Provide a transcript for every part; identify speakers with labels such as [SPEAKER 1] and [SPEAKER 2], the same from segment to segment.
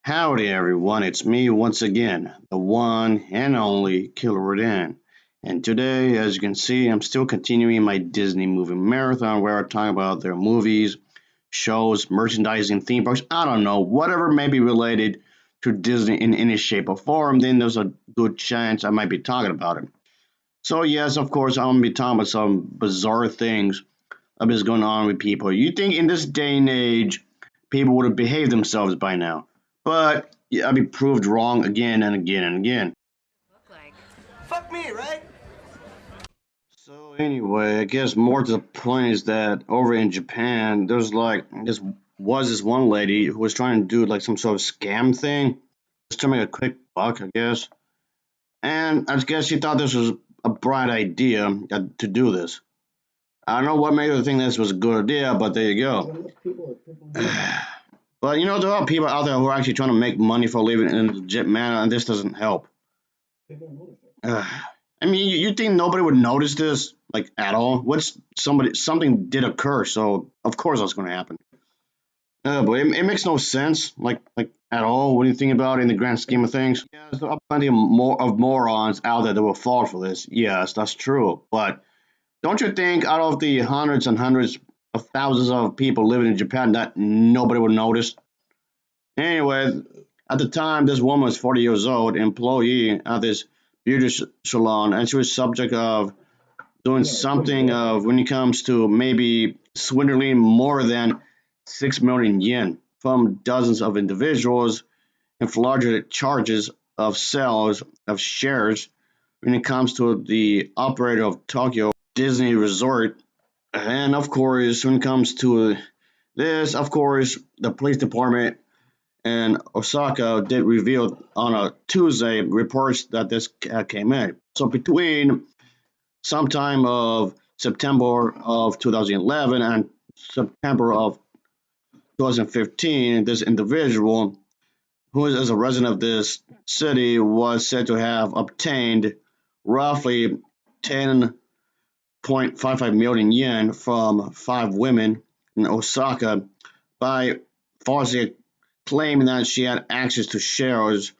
[SPEAKER 1] Howdy everyone, it's me once again, the one and only Killer Dan. And today, as you can see, I'm still continuing my Disney movie marathon where I talk about their movies, shows, merchandising, theme parks, I don't know, whatever may be related to Disney in any shape or form, then there's a good chance I might be talking about it. So yes, of course, I'm gonna be talking about some bizarre things that is going on with people. You think in this day and age, people would have behaved themselves by now, but yeah, I'll be proved wrong again and again and again.
[SPEAKER 2] Look like.
[SPEAKER 3] Fuck me, right?
[SPEAKER 1] So anyway, I guess more to the point is that over in Japan, there's like this one lady who was trying to do like some sort of scam thing, just to make a quick buck, I guess. And I guess she thought this was a bright idea to do this. I don't know what made her think this was a good idea, but there you go. But you know, there are people out there who are actually trying to make money for a living in a legit manner, and this doesn't help. I mean, you think nobody would notice this, like at all? Something did occur, so of course that's going to happen. But it makes no sense, like at all. When you think about it in the grand scheme of things, yeah, there are plenty of morons out there that will fall for this. Yes, that's true. But don't you think out of the hundreds and hundreds of thousands of people living in Japan that nobody would notice? Anyway, at the time, this woman was 40 years old, employee at this beauty salon, and she was subject of doing something of when it comes to maybe swindling more than 6 million yen from dozens of individuals and for larger charges of sales of shares when it comes to the operator of Tokyo Disney Resort. And of course, when it comes to this, of course, the police department and Osaka did reveal on a Tuesday reports that this came in. So between sometime of September of 2011 and September of 2015, this individual, who is a resident of this city, was said to have obtained roughly 10.55 million yen from five women in Osaka by falsely claiming that she had access to shares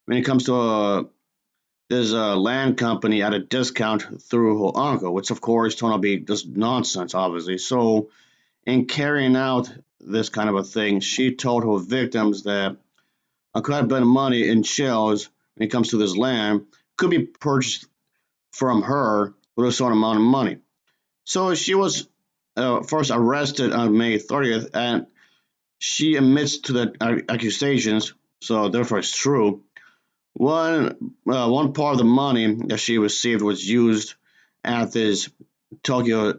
[SPEAKER 1] when it comes to this land company at a discount through her uncle, which of course turned out to be just nonsense, obviously. So, in carrying out this kind of a thing, she told her victims that quite a bit of money in shares when it comes to this land could be purchased from her with a certain amount of money. So she was first arrested on May 30th, and she admits to the accusations, so therefore it's true. One part of the money that she received was used at this Tokyo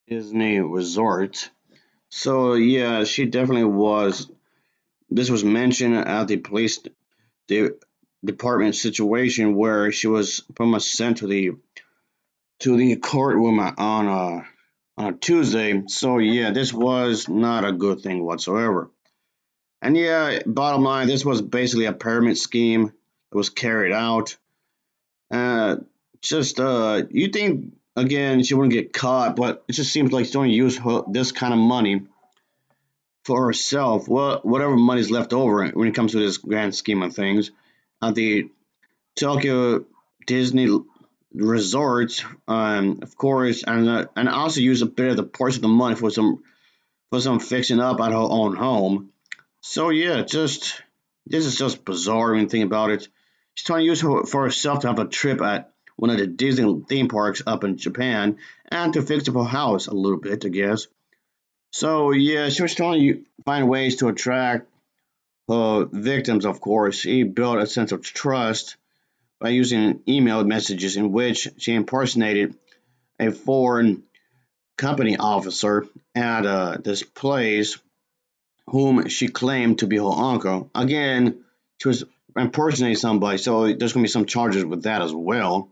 [SPEAKER 1] Disney Resort. So yeah, she definitely was. This was mentioned at the police de- department situation where she was pretty much sent to the courtroom on a Tuesday. So yeah, this was not a good thing whatsoever. And yeah, bottom line, this was basically a pyramid scheme that was carried out. Uh, just you think again she wouldn't get caught, but it just seems like she's going to use this kind of money for herself. Well, whatever money's left over when it comes to this grand scheme of things, at the Tokyo Disney resorts, of course, and also use a bit of the portion of the money for some fixing up at her own home. So yeah, just this is just bizarre when you think about it. She's trying to use her for herself to have a trip at one of the Disney theme parks up in Japan and to fix up her house a little bit, I guess. So yeah, she was trying to find ways to attract her victims. Of course, she built a sense of trust by using email messages in which she impersonated a foreign company officer at this place whom she claimed to be her uncle. Again, she was impersonating somebody, so there's going to be some charges with that as well.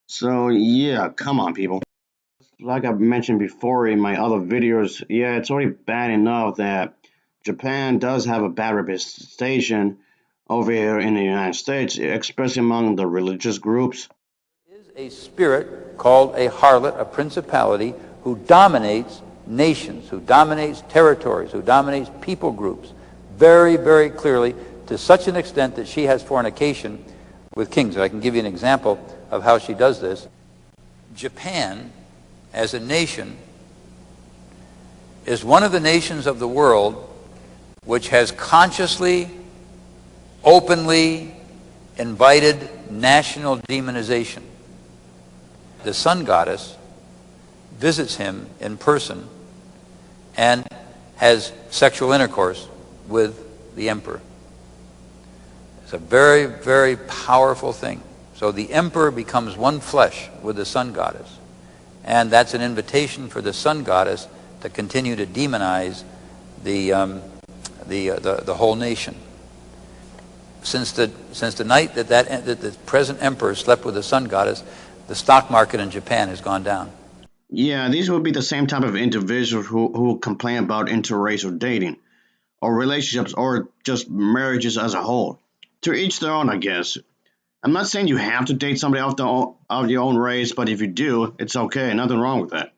[SPEAKER 1] So, yeah, come on, people. Like I mentioned before in my other videos, yeah, it's already bad enough that Japan does have a bad reputation over here in the United States, especially among the religious groups.
[SPEAKER 4] Is a spirit called a harlot, a principality, who dominates nations, who dominates territories, who dominates people groups. very, very clearly, to such an extent that she has fornication with kings. I can give you an example of how she does this. Japan, as a nation, is one of the nations of the world which has consciously, openly invited national demonization. The sun goddess visits him in person and has sexual intercourse with the emperor. It's a very, very powerful thing. So the emperor becomes one flesh with the sun goddess. And that's an invitation for the sun goddess to continue to demonize the whole nation. Since the night that the present emperor slept with the sun goddess, the stock market in Japan has gone down.
[SPEAKER 1] Yeah, these would be the same type of individuals who complain about interracial dating, or relationships, or just marriages as a whole. To each their own, I guess. I'm not saying you have to date somebody of your own race, but if you do, it's okay. Nothing wrong with that.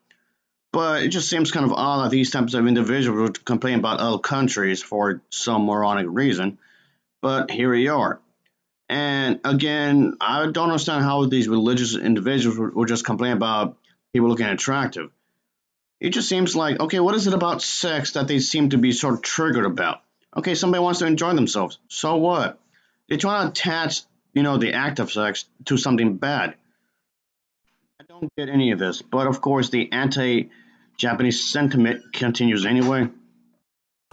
[SPEAKER 1] But it just seems kind of odd that these types of individuals would complain about other countries for some moronic reason. But here we are. And again, I don't understand how these religious individuals would just complain about people looking attractive. It just seems like, okay, what is it about sex that they seem to be sort of triggered about? Okay, somebody wants to enjoy themselves. So what? They try to attach, the act of sex to something bad. I don't get any of this, but of course the anti-Japanese sentiment continues anyway.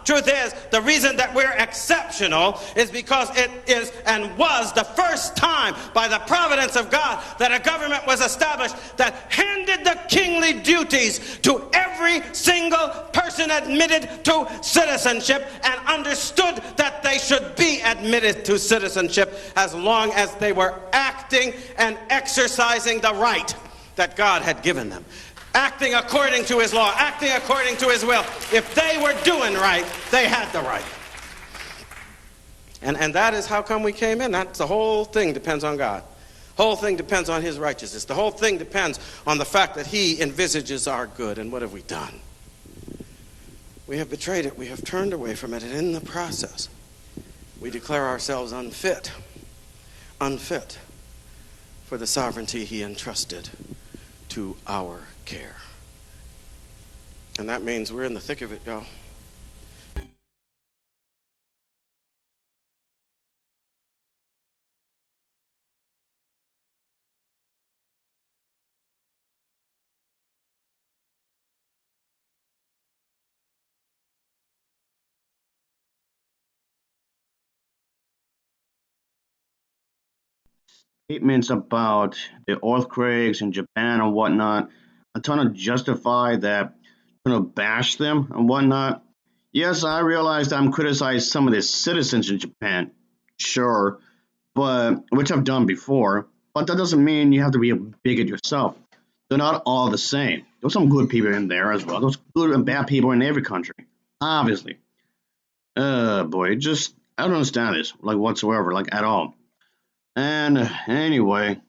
[SPEAKER 2] Truth is, the reason that we're exceptional is because it is and was the first time by the providence of God that a government was established that handed the kingly duties to every single person admitted to citizenship and understood that they should be admitted to citizenship as long as they were acting and exercising the right that God had given them. Acting according to his law, acting according to his will. If they were doing right, they had the right. And that is how come we came in. That's the whole thing depends on God. The whole thing depends on his righteousness. The whole thing depends on the fact that he envisages our good. And what have we done? We have betrayed it. We have turned away from it. And in the process, we declare ourselves unfit for the sovereignty he entrusted to our care. And that means we're in the thick of it, y'all.
[SPEAKER 1] Statements about the earthquakes in Japan and whatnot, a ton of justify that, bash them and whatnot. Yes, I realize that I'm criticizing some of the citizens in Japan, sure, but which I've done before. But that doesn't mean you have to be a bigot yourself. They're not all the same. There's some good people in there as well. There's good and bad people in every country, obviously. Boy, just I don't understand this like whatsoever, like at all. And anyway,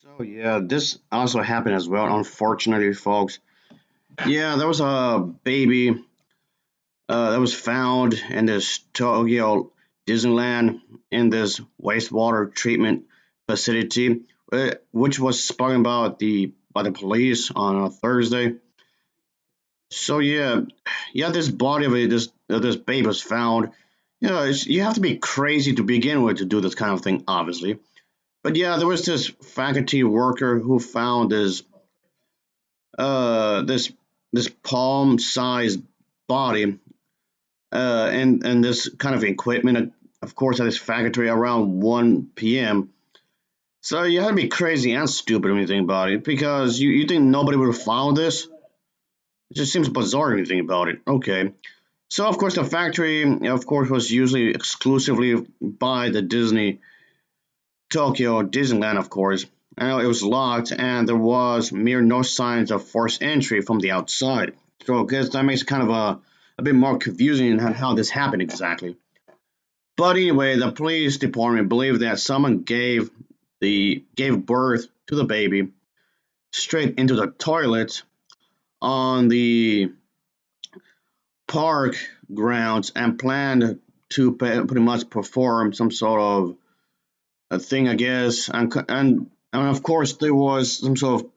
[SPEAKER 1] so yeah, this also happened as well. Unfortunately, folks. Yeah, there was a baby that was found in this Tokyo Disneyland in this wastewater treatment facility, which was spoken about by the police on a Thursday. So yeah, this body of it, this baby was found. You have to be crazy to begin with to do this kind of thing, obviously. But yeah, there was this faculty worker who found this this palm-sized body and this kind of equipment, of course, at this factory around 1 p.m. So you have to be crazy and stupid when you think about it, because you think nobody would have found this? It just seems bizarre when you think about it. Okay. So, of course, the factory, of course, was usually exclusively by the Tokyo Disneyland, of course. And it was locked, and there was mere no signs of forced entry from the outside. So, I guess that makes it kind of a bit more confusing on how this happened exactly. But anyway, the police department believed that someone gave birth to the baby straight into the toilet on the park grounds and planned to pretty much perform some sort of a thing, I guess. And of course, there was some sort of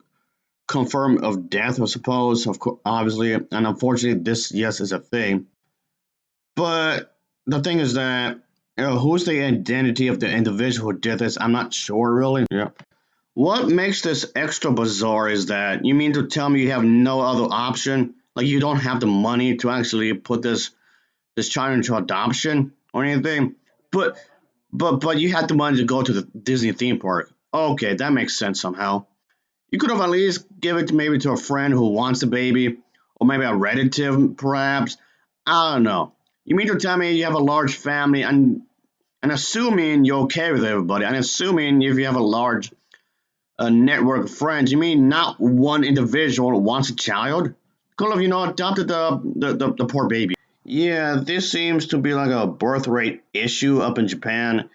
[SPEAKER 1] confirmed of death, I suppose, obviously. And unfortunately, this, yes, is a thing. But the thing is that, who's the identity of the individual who did this? I'm not sure, really. Yeah. What makes this extra bizarre is that you mean to tell me you have no other option? Like you don't have the money to actually put this child into adoption or anything? But but you had the money to go to the Disney theme park. Okay, that makes sense somehow. You could have at least given it maybe to a friend who wants the baby, or maybe a relative, perhaps. I don't know. You mean to tell me you have a large family, and assuming you're okay with everybody, and assuming if you have a large network of friends, you mean not one individual wants a child? Could have, adopted the poor baby. Yeah, this seems to be like a birth rate issue up in Japan,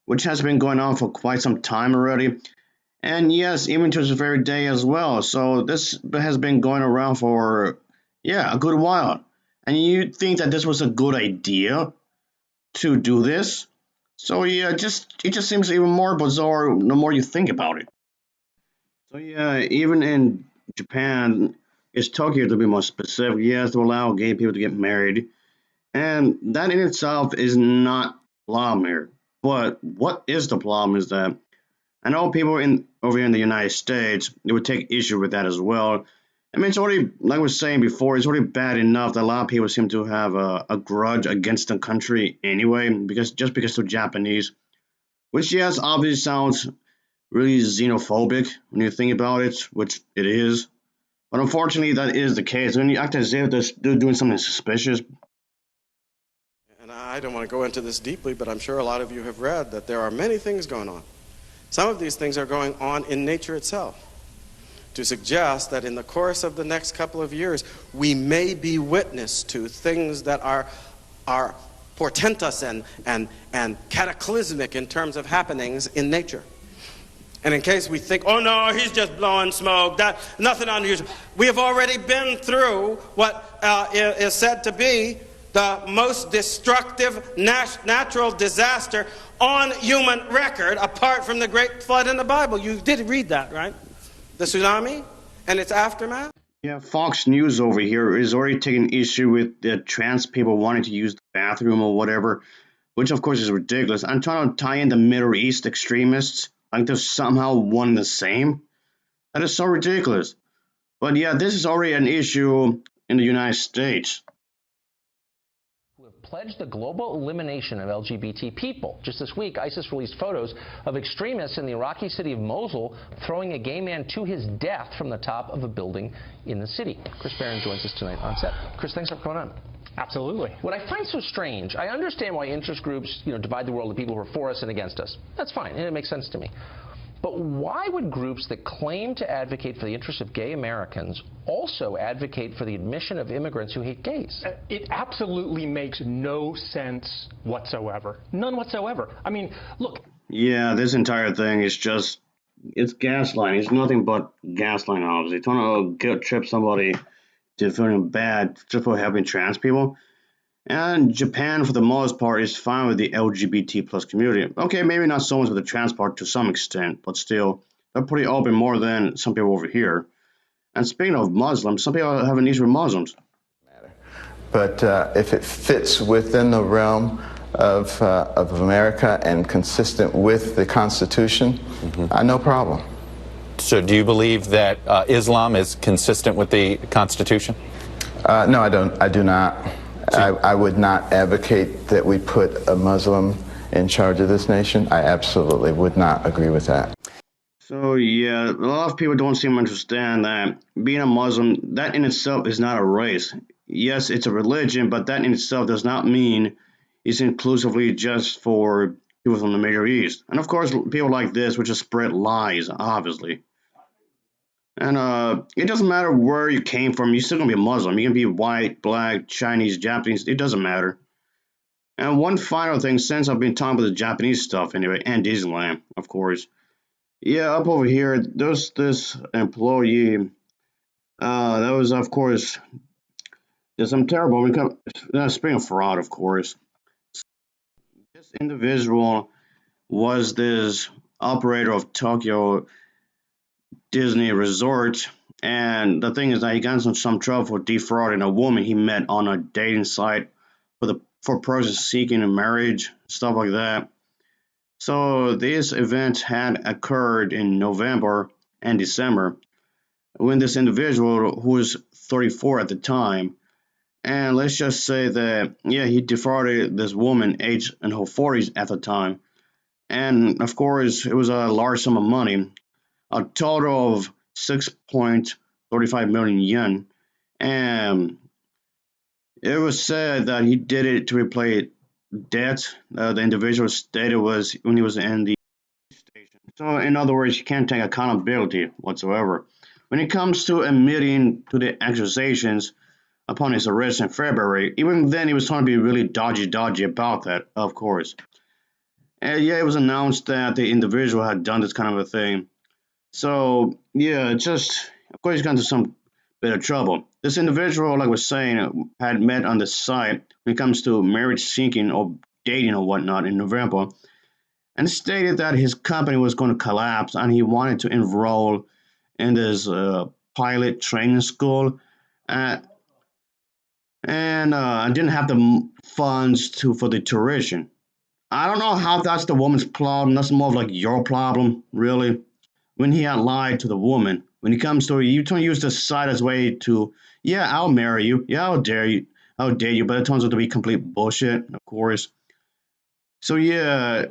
[SPEAKER 1] which has been going on for quite some time already. And yes, even to this very day as well. So this has been going around for, yeah, a good while. And you think that this was a good idea to do this? So yeah, it just seems even more bizarre the more you think about it. So yeah, even in Japan, it's Tokyo to be more specific, yes, to allow gay people to get married. And that in itself is not a problem here. But what is the problem is that I know people in over here in the United States they would take issue with that as well. I mean, it's already like I was saying before, it's already bad enough that a lot of people seem to have a grudge against the country anyway, because they're Japanese, which yes, obviously sounds really xenophobic when you think about it, which it is. But unfortunately, that is the case. When you act as if they're doing something suspicious.
[SPEAKER 2] And I don't want to go into this deeply, but I'm sure a lot of you have read that there are many things going on. Some of these things are going on in nature itself to suggest that in the course of the next couple of years, we may be witness to things that are portentous and cataclysmic in terms of happenings in nature. And in case we think, oh no, he's just blowing smoke, that nothing unusual. We have already been through what is said to be the most destructive natural disaster on human record, apart from the Great Flood in the Bible. You did read that, right? The tsunami and its aftermath?
[SPEAKER 1] Yeah, Fox News over here is already taking issue with the trans people wanting to use the bathroom or whatever, which of course is ridiculous. I'm trying to tie in the Middle East extremists like they're somehow one and the same. That is so ridiculous. But yeah, this is already an issue in the United States.
[SPEAKER 3] Who have pledged the global elimination of LGBT people. Just this week, ISIS released photos of extremists in the Iraqi city of Mosul throwing a gay man to his death from the top of a building in the city. Chris Barron joins us tonight on set. Chris, thanks for coming on.
[SPEAKER 5] Absolutely.
[SPEAKER 3] What I find so strange, I understand why interest groups, divide the world into people who are for us and against us. That's fine, and it makes sense to me. But why would groups that claim to advocate for the interests of gay Americans also advocate for the admission of immigrants who hate gays?
[SPEAKER 5] It absolutely makes no sense whatsoever. None whatsoever. I mean, look.
[SPEAKER 1] Yeah, this entire thing is it's gaslighting. It's nothing but gaslighting, obviously. Trying to guilt trip somebody to feeling bad just for helping trans people. And Japan, for the most part, is fine with the LGBT plus community. Okay, maybe not so much with the trans part to some extent, but still, they're pretty open more than some people over here. And speaking of Muslims, some people have an issue with Muslims.
[SPEAKER 6] But if it fits within the realm of America and consistent with the Constitution, no problem.
[SPEAKER 7] So do you believe that Islam is consistent with the Constitution?
[SPEAKER 6] No, I don't. I do not. I would not advocate that we put a Muslim in charge of this nation. I absolutely would not agree with that.
[SPEAKER 1] So yeah, a lot of people don't seem to understand that being a Muslim, that in itself is not a race. Yes, it's a religion, but that in itself does not mean it's inclusively just for people from the Middle East. And of course, people like this, which just spread lies, obviously. And it doesn't matter where you came from, you're still gonna be a Muslim. You can be white, black, Chinese, Japanese, it doesn't matter. And one final thing, since I've been talking about the Japanese stuff anyway, and Disneyland, of course. Yeah, up over here, there's this employee that was, of course, There's some terrible. Speaking of fraud, of course, this individual was this operator of Tokyo Disney Resort, and the thing is that he got in some trouble for defrauding a woman he met on a dating site for persons seeking a marriage, stuff like that. So these events had occurred in November and December when this individual, who was 34 at the time, and let's just say that, yeah, he defrauded this woman aged in her 40s at the time. And of course, it was a large sum of money, a total of 6.35 million yen. And it was said that he did it to repay debt the individual stated was when he was in the station. So, in other words, you can't take accountability whatsoever. When it comes to admitting to the accusations upon his arrest in February, even then he was trying to be really dodgy about that, of course. And yeah, it was announced that the individual had done this kind of a thing. So, yeah, of course, he got into some bit of trouble. This individual, like I was saying, had met on the site when it comes to marriage seeking or dating or whatnot in November, and stated that his company was going to collapse and he wanted to enroll in this pilot training school. Uh, and I didn't have the funds for the tuition. I don't know how that's the woman's problem. That's more of like your problem, really. When he had lied to the woman, when it comes to you, trying to use the site as a way to, yeah, I'll marry you, yeah, I'll date you, but it turns out to be complete bullshit, of course. So yeah,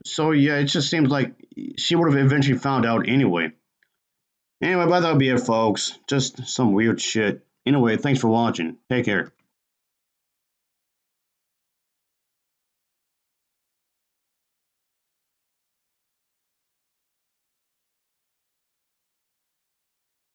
[SPEAKER 1] so yeah, it just seems like she would have eventually found out anyway. Anyway, but that'll be it, folks. Just some weird shit. Anyway, thanks for watching. Take care.